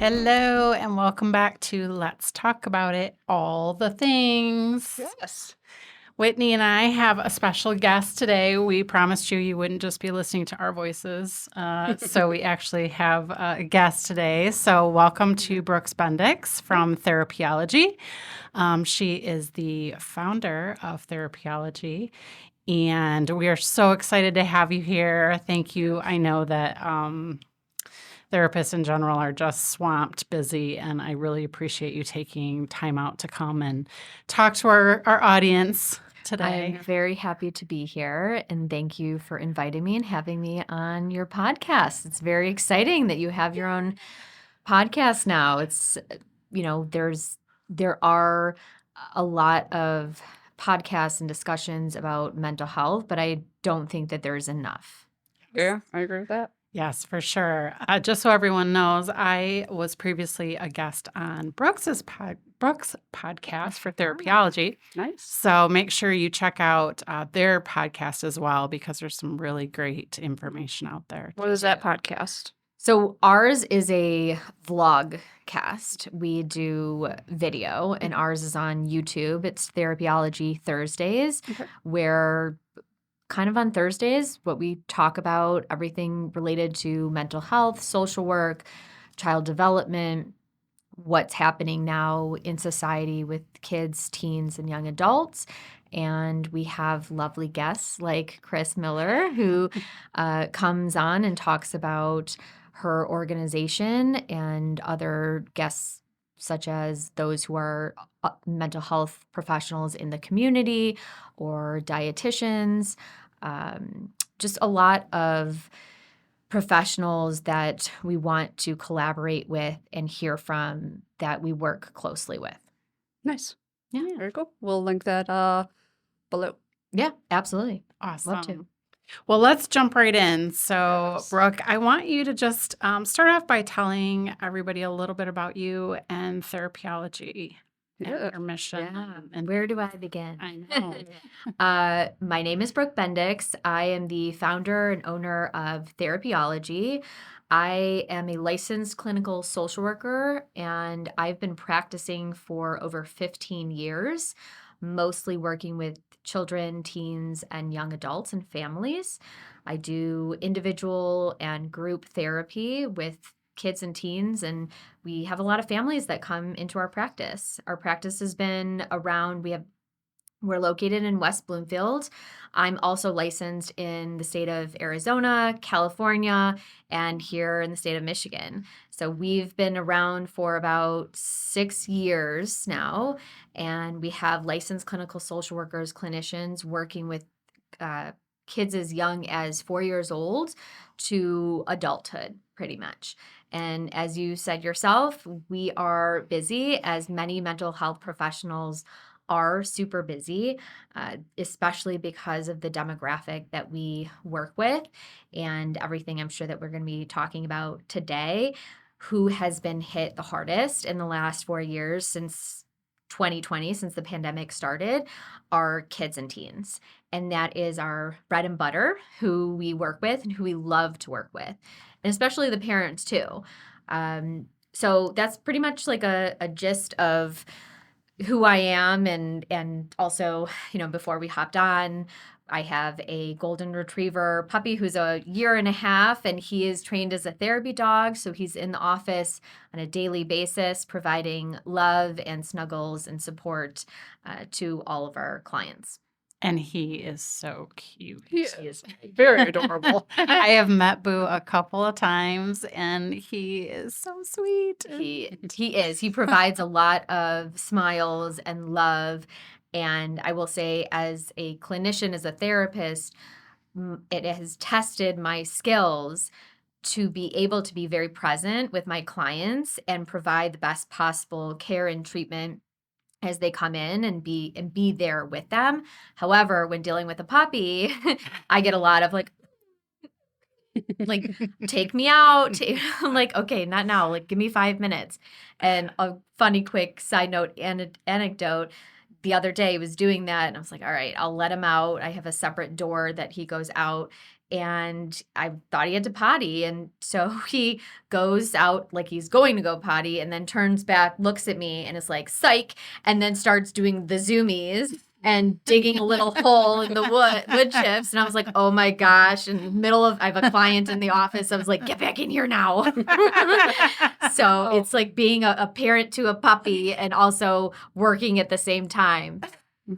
Hello, and welcome back to Let's Talk About It, all the things. Yes. Whitney and I have a special guest today. We promised you wouldn't just be listening to our voices. So we actually have a guest today. So welcome to Brooke Bendix from Therapyology. She is the founder of Therapyology. And we are so excited to have you here. Thank you. I know that therapists in general are just swamped, busy, and I really appreciate you taking time out to come and talk to our audience today. I'm very happy to be here, and thank you for inviting me and having me on your podcast. It's very exciting that you have your own podcast now. It's, there are a lot of podcasts and discussions about mental health, but I don't think that there's enough. Yeah, I agree with that. Yes, for sure. Just so everyone knows, I was previously a guest on Brooke's podcast for Therapyology. Nice. So make sure you check out their podcast as well, because there's some really great information out there. What is that podcast? So ours is a vlog cast. We do video, and ours is on YouTube. It's Therapyology Thursdays, where kind of on Thursdays, what we talk about, everything related to mental health, social work, child development, what's happening now in society with kids, teens, and young adults. And we have lovely guests like Chris Miller, who comes on and talks about her organization, and other guests such as those who are mental health professionals in the community or dietitians. Just a lot of professionals that we want to collaborate with and hear from, that we work closely with. Nice. Yeah. Very cool. We'll link that below. Yeah, absolutely. Awesome. Love to. Well, let's jump right in. So, Yes. Brooke, I want you to just start off by telling everybody a little bit about you and Therapyology and Yeah. your mission. Yeah. And Where do I begin? I know. My name is Brooke Bendix. I am the founder and owner of Therapyology. I am a licensed clinical social worker, and I've been practicing for over 15 years, mostly working with children, teens, and young adults and families. I do individual and group therapy with kids and teens, and we have a lot of families that come into our practice. Our practice has been around, we're located in West Bloomfield. I'm also licensed in the state of Arizona, California, and here in the state of Michigan. So we've been around for about 6 years now, and we have licensed clinical social workers, clinicians working with kids as young as 4 years old to adulthood, pretty much. And as you said yourself, we are busy, as many mental health professionals are super busy, especially because of the demographic that we work with and everything I'm sure that we're going to be talking about today. Who has been hit the hardest in the last 4 years since 2020, since the pandemic started, are kids and teens. And that is our bread and butter, who we work with and who we love to work with, and especially the parents too. So that's pretty much like a gist of who I am, and also, before we hopped on, I have a golden retriever puppy who's a 1.5 years, and he is trained as a therapy dog. So he's in the office on a daily basis, providing love and snuggles and support to all of our clients. And he is so cute. He He is very adorable. I have met Boo a couple of times, and he is so sweet. He is. He provides a lot of smiles and love. And I will say, as a clinician, as a therapist, it has tested my skills to be able to be very present with my clients and provide the best possible care and treatment as they come in, and be there with them. However, when dealing with a puppy, I get a lot of like, take me out. I'm like, okay, not now. Like, give me 5 minutes. And a funny, quick side note and anecdote. The other day, he was doing that, and I was like, all right, I'll let him out. I have a separate door that he goes out, and I thought he had to potty. And so he goes out like he's going to go potty and then turns back, looks at me and is like, psych, and then starts doing the zoomies and digging a little hole in the wood chips. And I was like, oh my gosh. In the middle of, I have a client in the office. I was like, get back in here now. So it's like being a parent to a puppy and also working at the same time.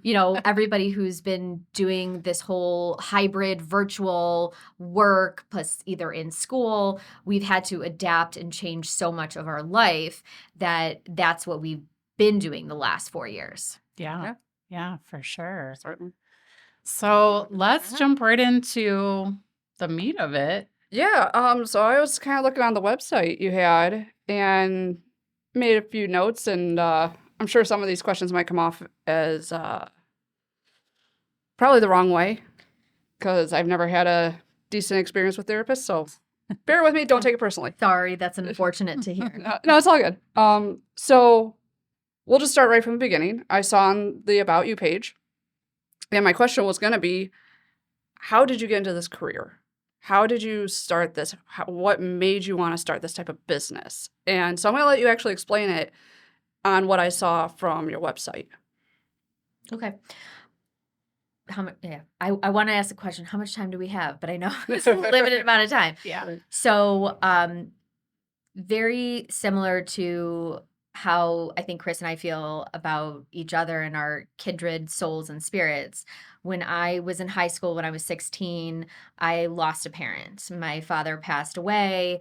You know, everybody who's been doing this whole hybrid virtual work plus either in school, we've had to adapt and change so much of our life that's what we've been doing the last 4 years. Yeah. Yeah, for sure. Certainly. So let's jump right into the meat of it. Yeah. So I was kind of looking on the website you had and made a few notes, and I'm sure some of these questions might come off as probably the wrong way because I've never had a decent experience with therapists. So bear with me. Don't take it personally. Sorry, that's unfortunate to hear. No, it's all good. So we'll just start right from the beginning. I saw on the About You page, and my question was going to be, how did you get into this career? How did you start this? What made you want to start this type of business? And so I'm going to let you actually explain it on what I saw from your website. Okay. I want to ask a question. How much time do we have? But I know it's a limited amount of time. Yeah. So, very similar to how I think Chris and I feel about each other and our kindred souls and spirits. When I was in high school, when I was 16, I lost a parent. My father passed away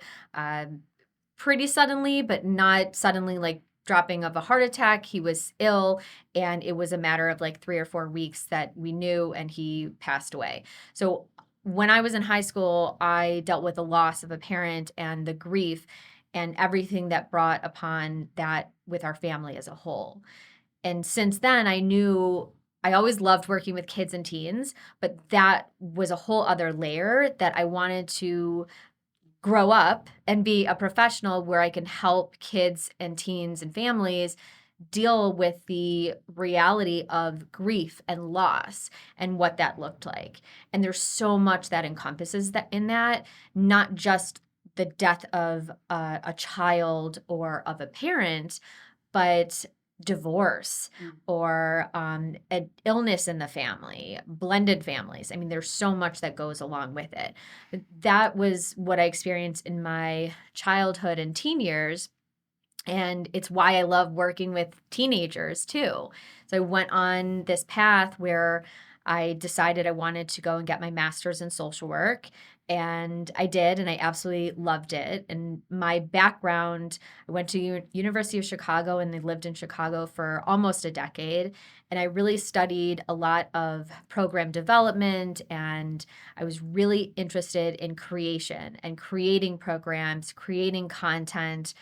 pretty suddenly, but not suddenly like dropping of a heart attack. He was ill, and it was a matter of like 3 or 4 weeks that we knew, and he passed away. So when I was in high school, I dealt with the loss of a parent and the grief and everything that brought upon that with our family as a whole. And since then, I knew I always loved working with kids and teens, but that was a whole other layer that I wanted to grow up and be a professional where I can help kids and teens and families deal with the reality of grief and loss and what that looked like. And there's so much that encompasses that in that, not just the death of a child or of a parent, but divorce or an illness in the family, blended families. I mean, there's so much that goes along with it. That was what I experienced in my childhood and teen years. And it's why I love working with teenagers too. So I went on this path where I decided I wanted to go and get my master's in social work. And I did, and I absolutely loved it. And my background, I went to University of Chicago, and I lived in Chicago for almost a decade. And I really studied a lot of program development, and I was really interested in creation and creating programs, creating content.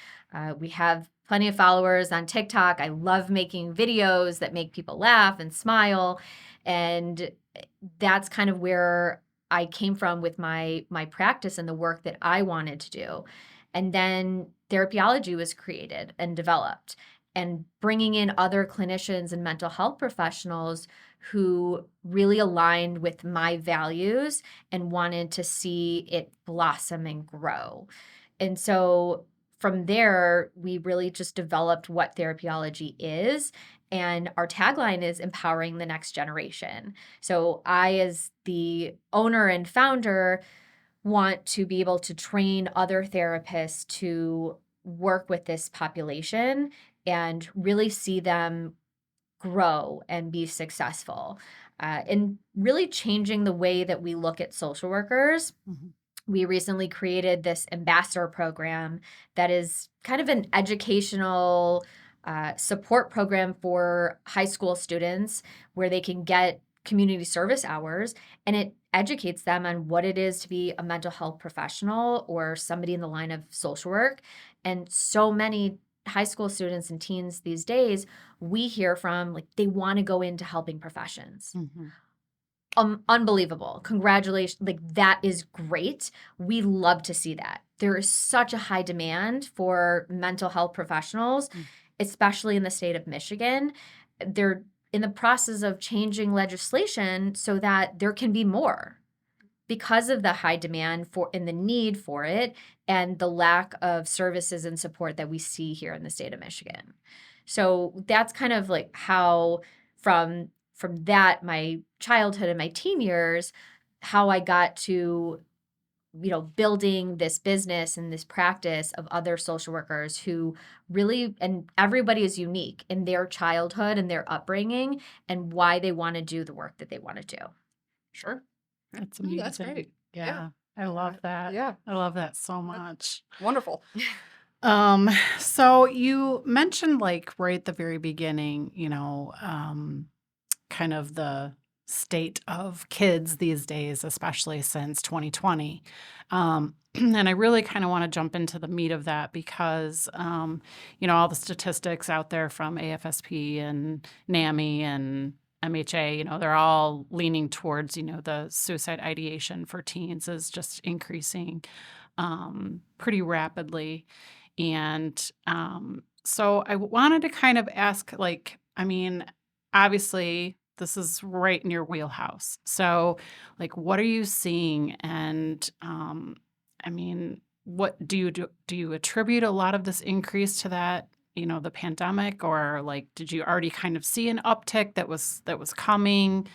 We have plenty of followers on TikTok. I love making videos that make people laugh and smile. And that's kind of where I came from with my practice and the work that I wanted to do. And then Therapyology was created and developed, and bringing in other clinicians and mental health professionals who really aligned with my values and wanted to see it blossom and grow. And so from there, we really just developed what Therapyology is. And our tagline is empowering the next generation. So I, as the owner and founder, want to be able to train other therapists to work with this population and really see them grow and be successful. And really changing the way that we look at social workers. We recently created this ambassador program that is kind of an educational support program for high school students where they can get community service hours, and it educates them on what it is to be a mental health professional or somebody in the line of social work. And so many high school students and teens these days, we hear from like they want to go into helping professions. Unbelievable. Congratulations. Like that is great. We love to see that. There is such a high demand for mental health professionals, especially in the state of Michigan. They're in the process of changing legislation so that there can be more. because of the high demand for and the need for it and the lack of services and support that we see here in the state of Michigan. So that's kind of like how from that, my childhood and my teen years, how I got to building this business and this practice of other social workers who really, and everybody is unique in their childhood and their upbringing and why they want to do the work that they want to do. Sure. That's No, amazing. that's great. Yeah. I love that. Yeah. I love that so much. Wonderful. So you mentioned like right at the very beginning, kind of the state of kids these days, especially since 2020. And I really kind of want to jump into the meat of that because, all the statistics out there from AFSP and NAMI and MHA, they're all leaning towards, the suicide ideation for teens is just increasing pretty rapidly. And so I wanted to kind of ask, obviously, this is right in your wheelhouse. So, what are you seeing? And what do you do? Do you attribute a lot of this increase to that, the pandemic, or did you already kind of see an uptick that was coming?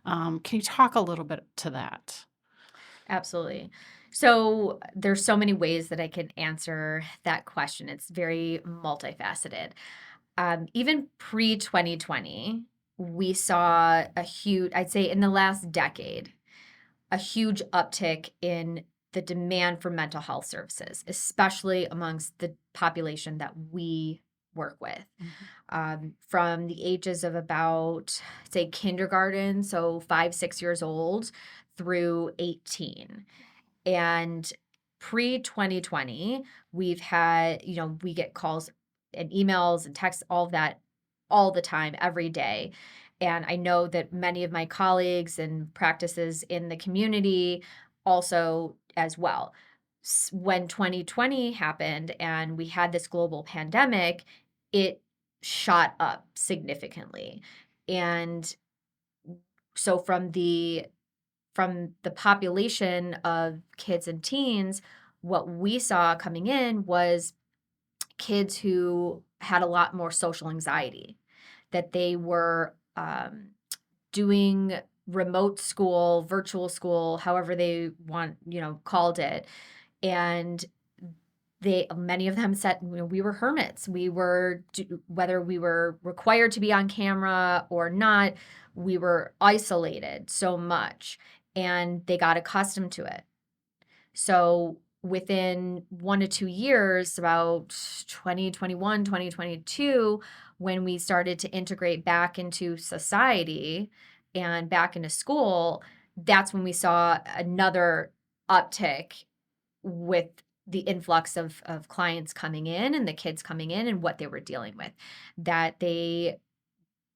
Can you talk a little bit to that? Absolutely. So there's so many ways that I can answer that question. It's very multifaceted. Even pre-2020, we saw I'd say in the last decade, a huge uptick in the demand for mental health services, especially amongst the population that we work with. From the ages of about, say, kindergarten, so 5, 6 years old, through 18. And pre-2020, we've had, we get calls and emails and texts, all of that, all the time, every day. And I know that many of my colleagues and practices in the community also as well. When 2020 happened and we had this global pandemic, it shot up significantly. And so from the population of kids and teens, what we saw coming in was kids who had a lot more social anxiety, that they were doing remote school, virtual school, however they called it. And many of them said, we were hermits. We were, whether we were required to be on camera or not, we were isolated so much, and they got accustomed to it. So within 1 to 2 years, about 2021, 2022, when we started to integrate back into society and back into school, that's when we saw another uptick with the influx of clients coming in and the kids coming in and what they were dealing with, that they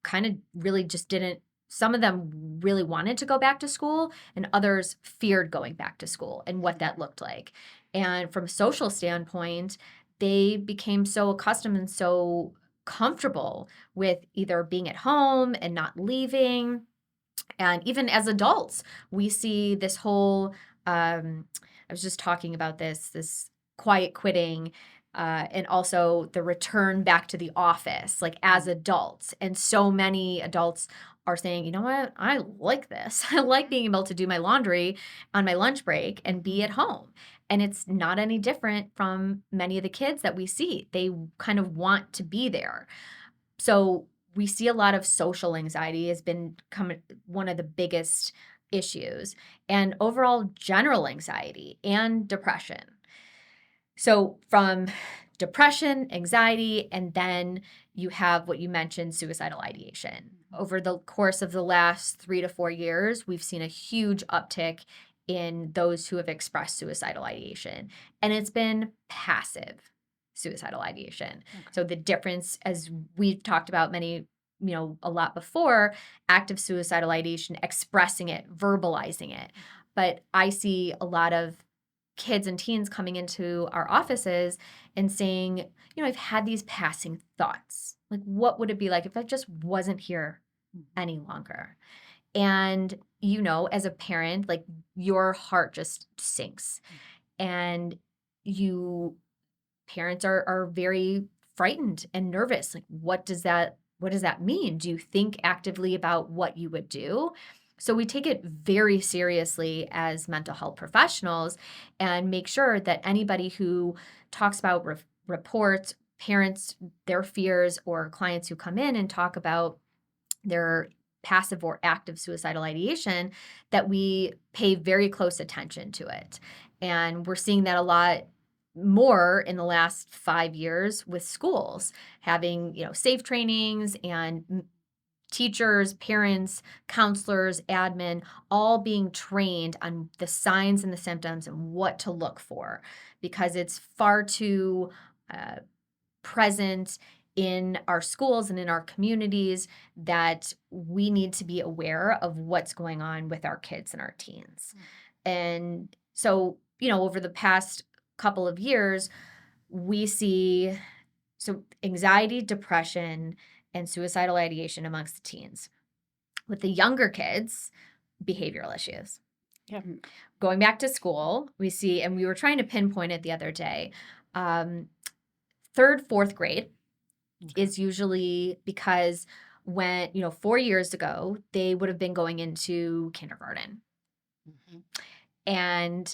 kind of really just didn't. Some of them really wanted to go back to school, and others feared going back to school and what that looked like. And from a social standpoint, they became so accustomed and so comfortable with either being at home and not leaving. And even as adults, we see this whole, I was just talking about this quiet quitting, and also the return back to the office, like as adults. And so many adults are saying, you know what, I like this. I like being able to do my laundry on my lunch break and be at home. And it's not any different from many of the kids that we see. They kind of want to be there. So we see a lot of social anxiety has been one of the biggest issues, and overall general anxiety and depression. So from depression, anxiety, and then you have what you mentioned, suicidal ideation. Over the course of the last 3 to 4 years, we've seen a huge uptick in those who have expressed suicidal ideation, and it's been passive suicidal ideation. Okay. So the difference, as we've talked about a lot before, active suicidal ideation, expressing it, verbalizing it. But I see a lot of kids and teens coming into our offices and saying, I've had these passing thoughts. Like, what would it be like if I just wasn't here any longer? And, as a parent, like your heart just sinks. And you parents are very frightened and nervous. Like, what does that mean? Do you think actively about what you would do? So we take it very seriously as mental health professionals and make sure that anybody who talks about reports, parents, their fears, or clients who come in and talk about their passive or active suicidal ideation, that we pay very close attention to it. And we're seeing that a lot more in the last 5 years with schools having, safe trainings and teachers, parents, counselors, admin, all being trained on the signs and the symptoms and what to look for, because it's far too uh, present in our schools and in our communities that we need to be aware of what's going on with our kids and our teens. And so, over the past couple of years, we see anxiety, depression, and suicidal ideation amongst the teens. With the younger kids, behavioral issues. Yeah. Going back to school, we see, and we were trying to pinpoint it the other day, third, fourth grade is usually because when, 4 years ago, they would have been going into kindergarten. And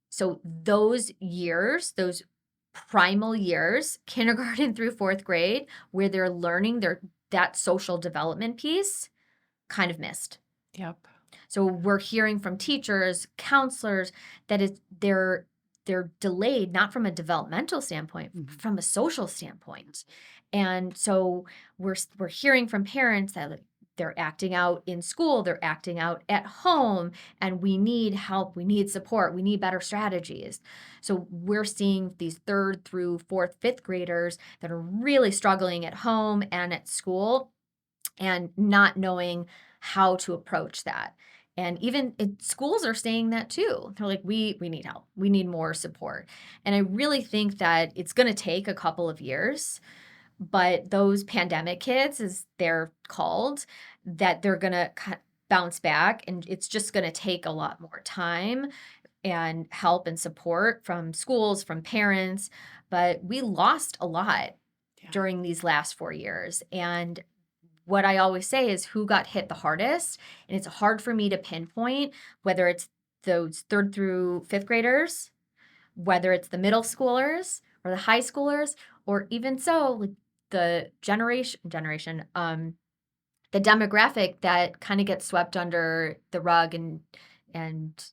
so those years, those primal years, kindergarten through fourth grade, where they're learning that social development piece, kind of missed. Yep. So we're hearing from teachers, counselors, that they're delayed, not from a developmental standpoint, from a social standpoint. And so we're hearing from parents that they're acting out in school, they're acting out at home, and we need help, we need support, we need better strategies. So we're seeing these third through fourth, fifth graders that are really struggling at home and at school and not knowing how to approach that. And even schools are saying that too. They're like, we need help. We need more support. And I really think that it's going to take a couple of years, but those pandemic kids, as they're called, that they're going to bounce back, and it's just going to take a lot more time and help and support from schools, from parents. But we lost a lot during these last 4 years. And what I always say is who got hit the hardest. And it's hard for me to pinpoint whether it's those third through fifth graders, whether it's the middle schoolers or the high schoolers, or even so, the the demographic that kind of gets swept under the rug and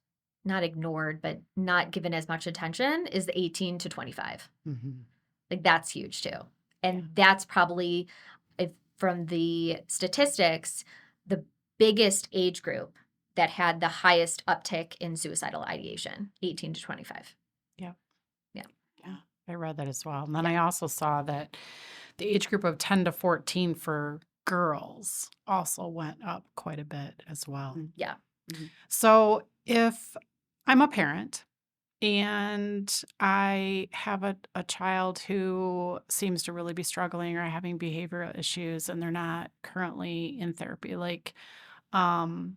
not ignored, but not given as much attention, is the 18 to 25. Like, that's huge too. And that's probably, from the statistics, the biggest age group that had the highest uptick in suicidal ideation, 18 to 25. Yeah, I read that as well. And then I also saw that the age group of 10 to 14 for girls also went up quite a bit as well. Yeah. So if I'm a parent and I have a child who seems to really be struggling or having behavioral issues and they're not currently in therapy, and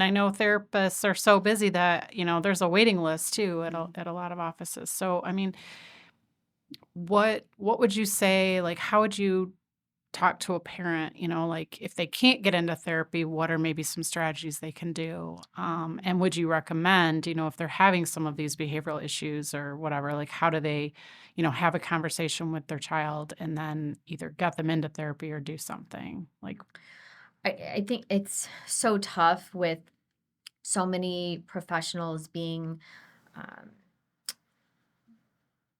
I know therapists are so busy that, there's a waiting list too at a lot of offices. So, I mean, what would you say, how would you talk to a parent, if they can't get into therapy, what are maybe some strategies they can do? And would you recommend, if they're having some of these behavioral issues or whatever, how do they, have a conversation with their child and then either get them into therapy or do something? I think it's so tough with so many professionals being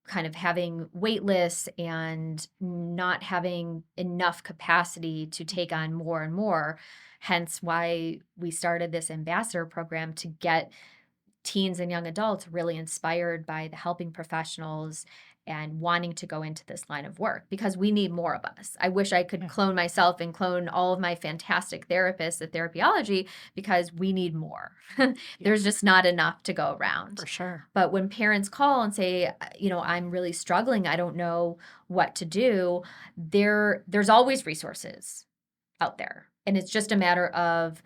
kind of having wait lists and not having enough capacity to take on more and more. Hence why we started this ambassador program, to get teens and young adults really inspired by the helping professionals and wanting to go into this line of work, because we need more of us. I wish I could clone myself and clone all of my fantastic therapists at Therapyology, because we need more. There's just not enough to go around. For sure. But when parents call and say, I'm really struggling, I don't know what to do, there's always resources out there. And it's just a matter of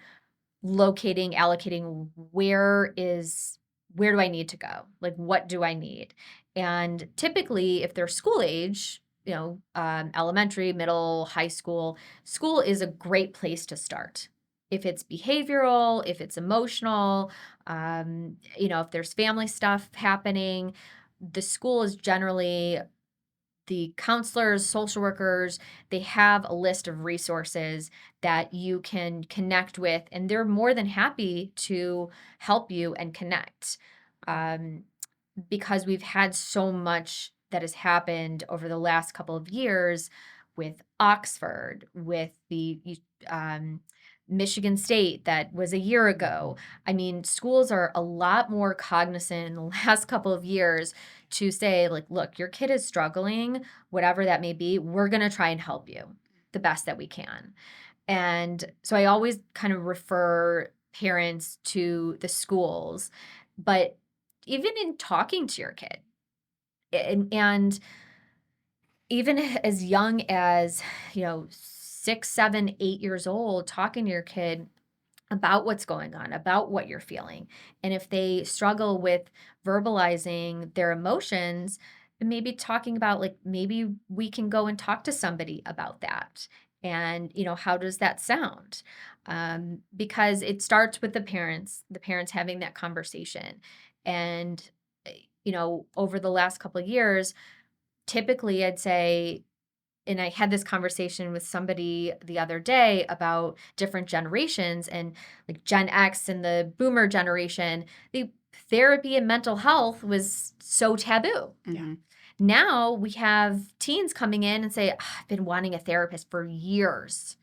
allocating where do I need to go? Like, what do I need? And typically, if they're school age, elementary, middle, high school, school is a great place to start. If it's behavioral, if it's emotional, if there's family stuff happening, the school is generally the counselors, social workers, they have a list of resources that you can connect with, and they're more than happy to help you and connect. Um, because we've had so much that has happened over the last couple of years with Oxford, with the um, Michigan State that was a year ago. I mean, schools are a lot more cognizant in the last couple of years to say, like, look, your kid is struggling, whatever that may be, we're going to try and help you the best that we can. And so I always kind of refer parents to the schools, but even in talking to your kid, and even as young as 6, 7, 8 years old, talking to your kid about what's going on, about what you're feeling. And if they struggle with verbalizing their emotions, maybe talking about, like, maybe we can go and talk to somebody about that. And, how does that sound? Because it starts with the parents having that conversation. And, over the last couple of years, typically I'd say, and I had this conversation with somebody the other day about different generations, and like Gen X and the boomer generation, the therapy and mental health was so taboo. Mm-hmm. Now we have teens coming in and say, I've been wanting a therapist for years.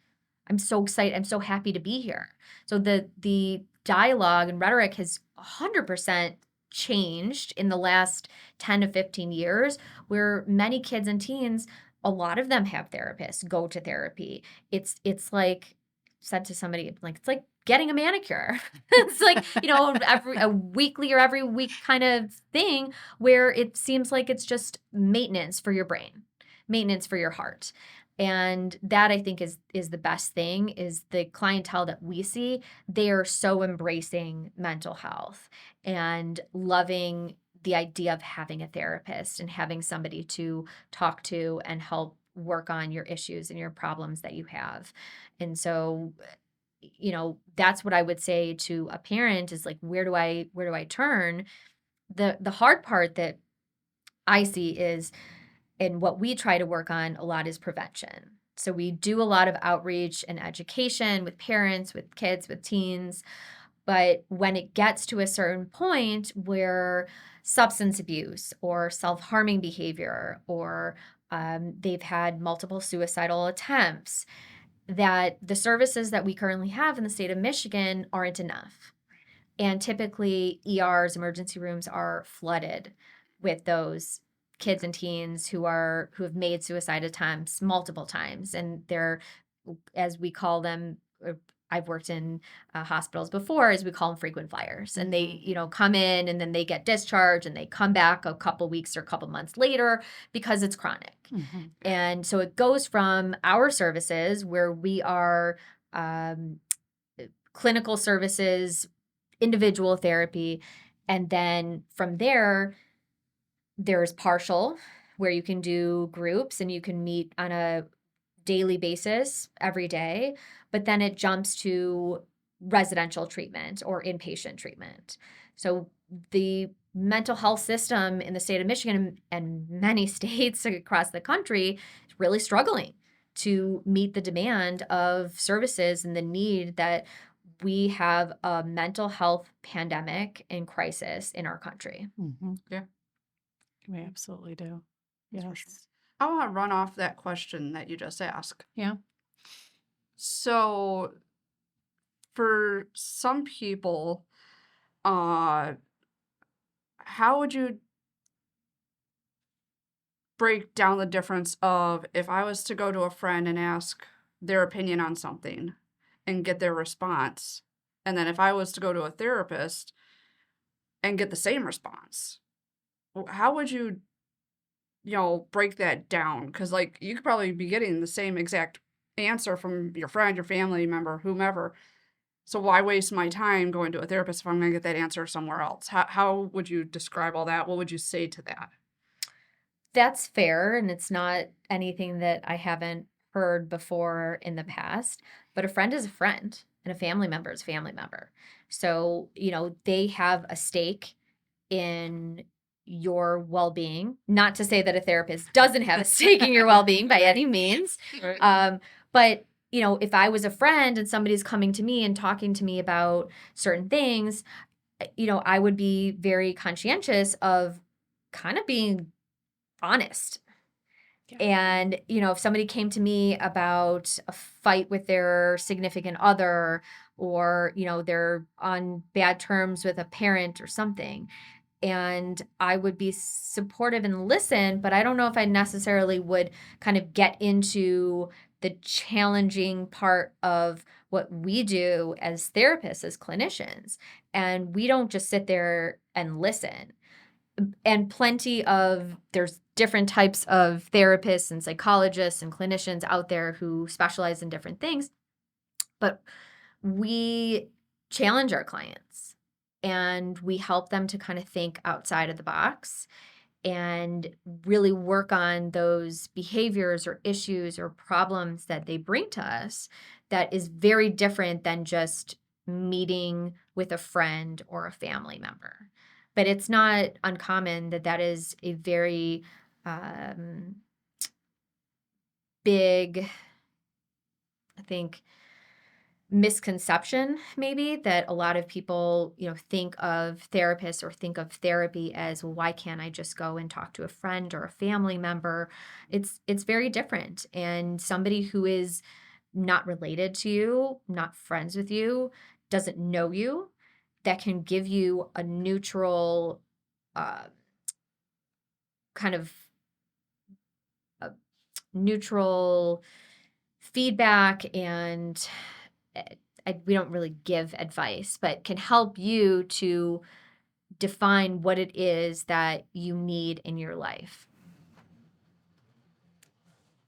I'm so excited. I'm so happy to be here. So the dialogue and rhetoric has 100% changed in the last 10 to 15 years, where many kids and teens, a lot of them have therapists, go to therapy. It's like, said to somebody, like, it's like getting a manicure. It's like, a weekly or every week kind of thing, where it seems like it's just maintenance for your brain, maintenance for your heart. And that, I think, is the best thing, is the clientele that we see, they are so embracing mental health and loving the idea of having a therapist and having somebody to talk to and help work on your issues and your problems that you have. And so, that's what I would say to a parent, is like, where do I turn? The hard part that I see is, and what we try to work on a lot, is prevention. So we do a lot of outreach and education with parents, with kids, with teens. But when it gets to a certain point where substance abuse or self-harming behavior, or they've had multiple suicidal attempts, that the services that we currently have in the state of Michigan aren't enough. And typically ERs, emergency rooms, are flooded with those kids and teens who have made suicide attempts multiple times. And they're, as we call them, I've worked in hospitals before, as we call them, frequent flyers. And they, come in and then they get discharged and they come back a couple weeks or a couple months later because it's chronic. Mm-hmm. And so it goes from our services, where we are clinical services, individual therapy, and then from there's partial, where you can do groups and you can meet on a daily basis every day, but then it jumps to residential treatment or inpatient treatment. So the mental health system in the state of Michigan and many states across the country is really struggling to meet the demand of services and the need that we have a mental health pandemic and crisis in our country. Mm-hmm. Yeah. We absolutely do. That's for Yes. sure. I want to run off that question that you just asked. Yeah. So, for some people, how would you break down the difference of, if I was to go to a friend and ask their opinion on something and get their response, and then if I was to go to a therapist and get the same response? How would you, break that down? Because, like, you could probably be getting the same exact answer from your friend, your family member, whomever, So why waste my time going to a therapist if I'm going to get that answer somewhere else? How would you describe all that? What would you say to that? That's fair, and it's not anything that I haven't heard before in the past, but a friend is a friend and a family member is a family member. So, they have a stake in your well-being. Not to say that a therapist doesn't have a stake in your well-being by any means. Right. But if I was a friend and somebody's coming to me and talking to me about certain things, I would be very conscientious of kind of being honest. Yeah. And, if somebody came to me about a fight with their significant other, or, they're on bad terms with a parent or something, and I would be supportive and listen, but I don't know if I necessarily would kind of get into the challenging part of what we do as therapists, as clinicians. And we don't just sit there and listen. And there's different types of therapists and psychologists and clinicians out there who specialize in different things, but we challenge our clients and we help them to kind of think outside of the box and really work on those behaviors or issues or problems that they bring to us that is very different than just meeting with a friend or a family member. But it's not uncommon that is a very big, I think, misconception maybe, that a lot of people think of therapists or think of therapy as, well, why can't I just go and talk to a friend or a family member? It's very different, and somebody who is not related to you, not friends with you, doesn't know you, that can give you a neutral kind of neutral feedback, and we don't really give advice, but can help you to define what it is that you need in your life.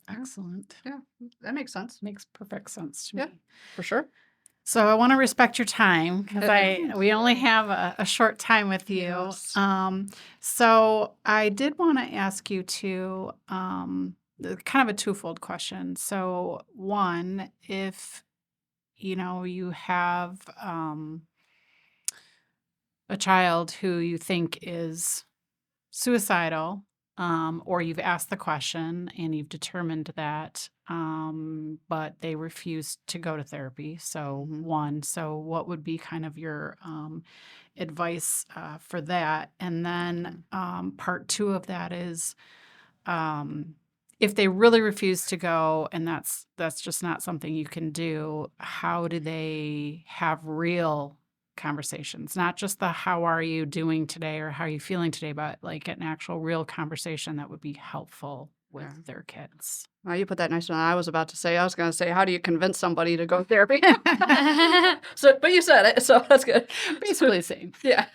Excellent. Yeah, that makes sense. Makes perfect sense to Yeah. me. For sure. So I want to respect your time because we only have a short time with you. Yes. So I did want to ask you to kind of a twofold question. So one, if you have a child who you think is suicidal, or you've asked the question and you've determined that, but they refuse to go to therapy. So so what would be kind of your advice for that? And then part two of that is, if they really refuse to go and that's just not something you can do, how do they have real conversations? Not just the how are you doing today or how are you feeling today, but like an actual real conversation that would be helpful with their kids. Well, you put that nice one. I was going to say, how do you convince somebody to go to therapy? But you said it, so that's good. Basically the same. Yeah.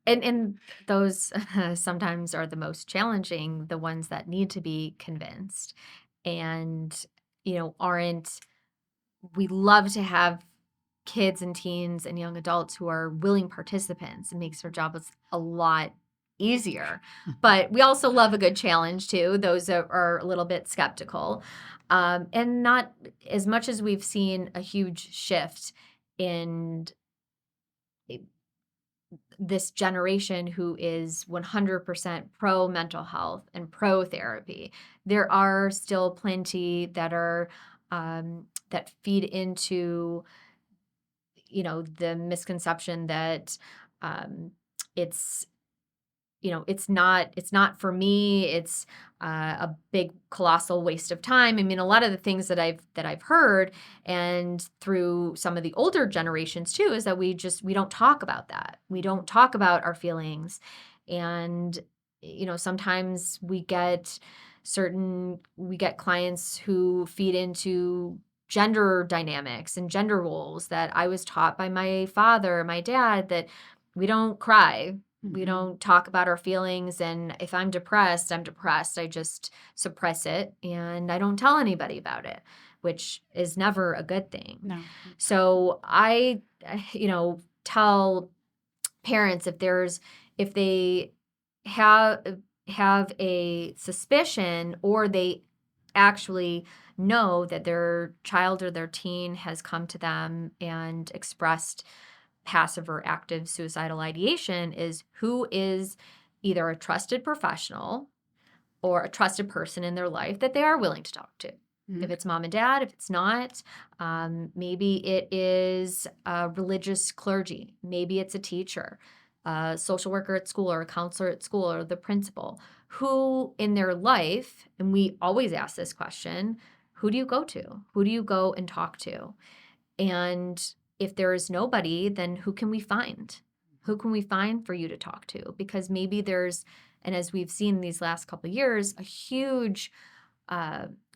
And those sometimes are the most challenging, the ones that need to be convinced. And, we love to have kids and teens and young adults who are willing participants. It makes our job a lot easier. But we also love a good challenge too. Those are a little bit skeptical. And not as much as we've seen a huge shift in this generation who is 100% pro mental health and pro therapy. There are still plenty that are that feed into the misconception that it's it's not for me. It's a big colossal waste of time. I mean, a lot of the things that I've heard, and through some of the older generations too, is that we don't talk about that. We don't talk about our feelings, and sometimes we get clients who feed into gender dynamics and gender roles that I was taught by my father, my dad, that we don't cry. We don't talk about our feelings. And if I'm depressed, I'm depressed. I just suppress it and I don't tell anybody about it. which is never a good thing. No. So I, tell parents if they have a suspicion or they actually know that their child or their teen has come to them and expressed passive or active suicidal ideation, is who is either a trusted professional or a trusted person in their life that they are willing to talk to. If it's mom and dad, if it's not, maybe it is a religious clergy, maybe it's a teacher, a social worker at school or a counselor at school or the principal, who in their life, and we always ask this question, who do you go to? Who do you go and talk to? And if there is nobody, then who can we find? Who can we find for you to talk to? Because maybe there's, and as we've seen these last couple of years, a huge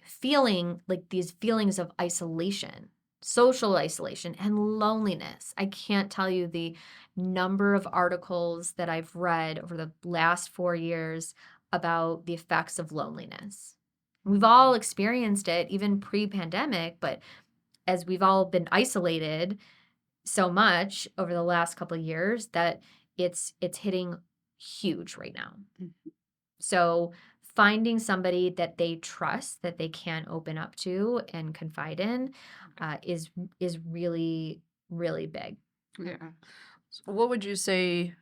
feeling, like these feelings of isolation, social isolation, and loneliness. I can't tell you the number of articles that I've read over the last 4 years about the effects of loneliness. We've all experienced it, even pre-pandemic, but as we've all been isolated so much over the last couple of years, that it's hitting huge right now. So finding somebody that they trust, that they can open up to and confide in, is really, really big. Yeah. So what would you say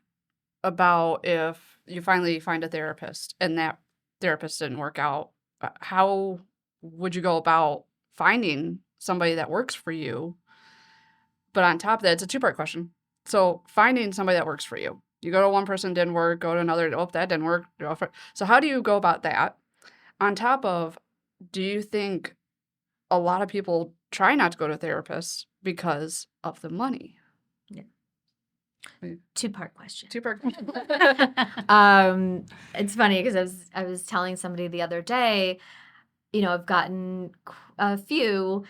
about if you finally find a therapist and that therapist didn't work out? How would you go about finding somebody that works for you? But on top of that, it's a two-part question. So finding somebody that works for you. You go to one person, didn't work, go to another, oh, that didn't work. So how do you go about that? On top of, do you think a lot of people try not to go to therapists because of the money? Two-part question. Two-part question. It's funny because I was telling somebody the other day, I've gotten a few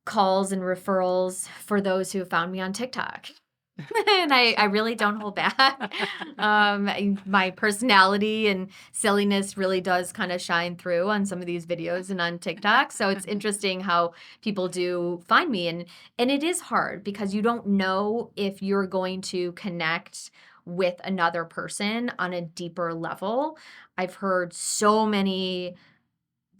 calls and referrals for those who found me on TikTok. And I really don't hold back. My personality and silliness really does kind of shine through on some of these videos and on TikTok. So it's interesting how people do find me. And it is hard because you don't know if you're going to connect with another person on a deeper level. I've heard so many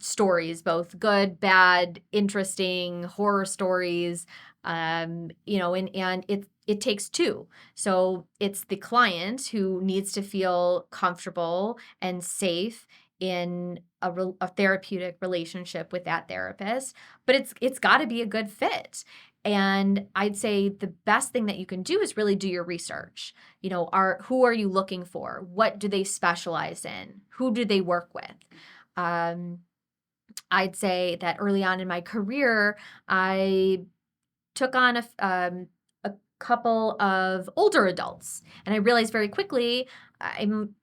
stories, both good, bad, interesting, horror stories, and it takes two. So it's the client who needs to feel comfortable and safe in a therapeutic relationship with that therapist, but it's got to be a good fit. And I'd say the best thing that you can do is really do your research. Who are you looking for? What do they specialize in? Who do they work with? I'd say that early on in my career, I took on a couple of older adults, and I realized very quickly I'm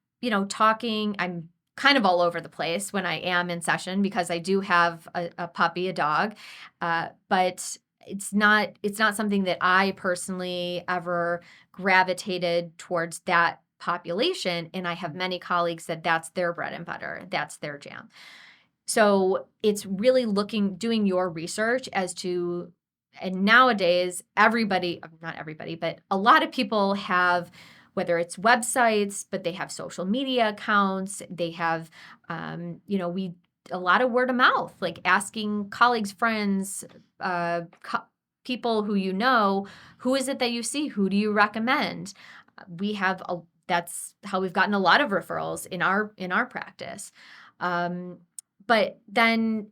kind of all over the place when I am in session because I do have a puppy, a dog, but it's not something that I personally ever gravitated towards that population, and I have many colleagues that that's their bread and butter, that's their jam. So it's really doing your research as to, and nowadays not everybody, but a lot of people have, whether it's websites, but they have social media accounts, they have, a lot of word of mouth, like asking colleagues, friends, people who who is it that you see? Who do you recommend? That's how we've gotten a lot of referrals in our practice. But then,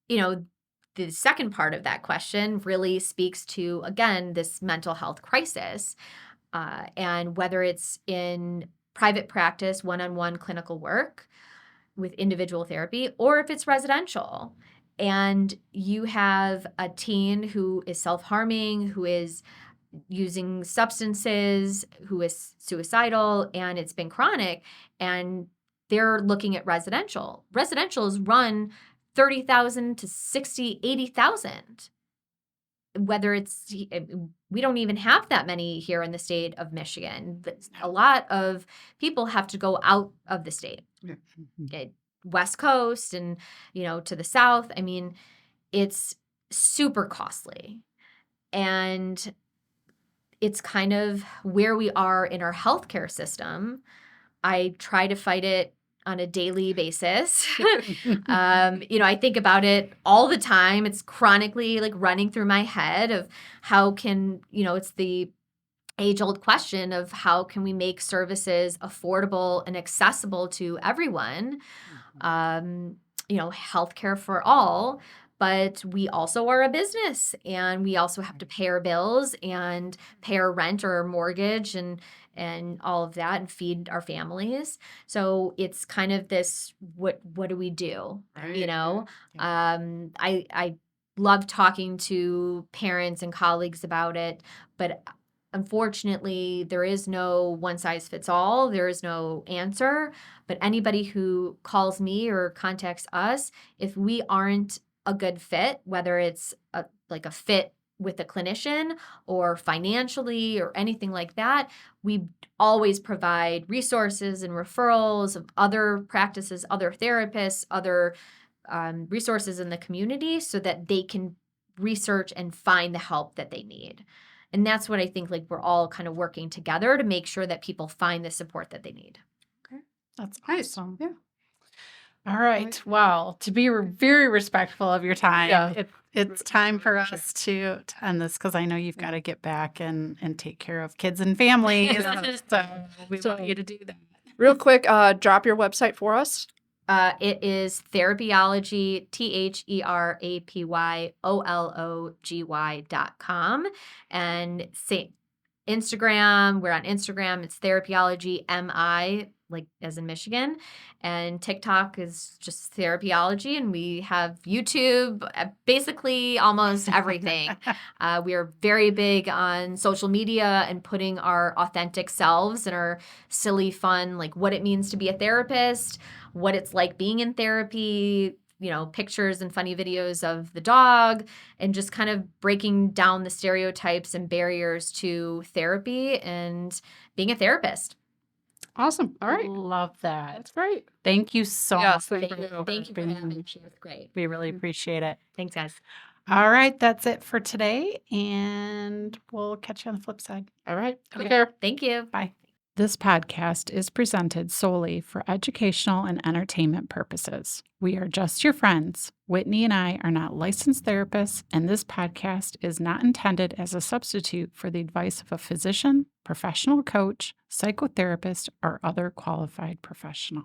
the second part of that question really speaks to, again, this mental health crisis, and whether it's in private practice, one-on-one clinical work with individual therapy, or if it's residential, and you have a teen who is self-harming, who is using substances, who is suicidal, and it's been chronic, and they're looking at residential. Residentials run $30,000 to $60,000, $80,000. Whether we don't even have that many here in the state of Michigan. A lot of people have to go out of the state, West Coast and to the south. I mean, it's super costly. And it's kind of where we are in our healthcare system. I try to fight it on a daily basis. I think about it all the time. It's chronically like running through my head of how can, it's the age-old question of how can we make services affordable and accessible to everyone, healthcare for all. But we also are a business, and we also have to pay our bills and pay our rent or our mortgage and all of that, and feed our families. So it's kind of this, what do we do? Right. I love talking to parents and colleagues about it, but unfortunately, there is no one size fits all. There is no answer. But anybody who calls me or contacts us, if we aren't a good fit, whether it's a fit with a clinician or financially or anything like that, we always provide resources and referrals of other practices, other therapists, other resources in the community so that they can research and find the help that they need. And that's what I think, like, we're all kind of working together to make sure that people find the support that they need. Okay. That's Nice. awesome. Yeah. All right. Well, to be very respectful of your time, Yeah. it's time for us to end this because I know you've got to get back and take care of kids and families. So we want you to do that. Real quick, drop your website for us. It is Therapyology, Therapyology.com. And Instagram, we're on Instagram. It's Therapyology MI, like as in Michigan. And TikTok is just Therapyology. And we have YouTube, basically almost everything. We are very big on social media and putting our authentic selves and our silly fun, like what it means to be a therapist, what it's like being in therapy, pictures and funny videos of the dog, and just kind of breaking down the stereotypes and barriers to therapy and being a therapist. Awesome. All right. Love that. That's great. Thank you so Yes, much. thank you. Thank you for having me. It was great. We really appreciate it. Thanks, guys. All right. That's it for today. And we'll catch you on the flip side. All right. Take Okay. care. Thank you. Bye. This podcast is presented solely for educational and entertainment purposes. We are just your friends. Whitney and I are not licensed therapists, and this podcast is not intended as a substitute for the advice of a physician, professional coach, psychotherapist, or other qualified professional.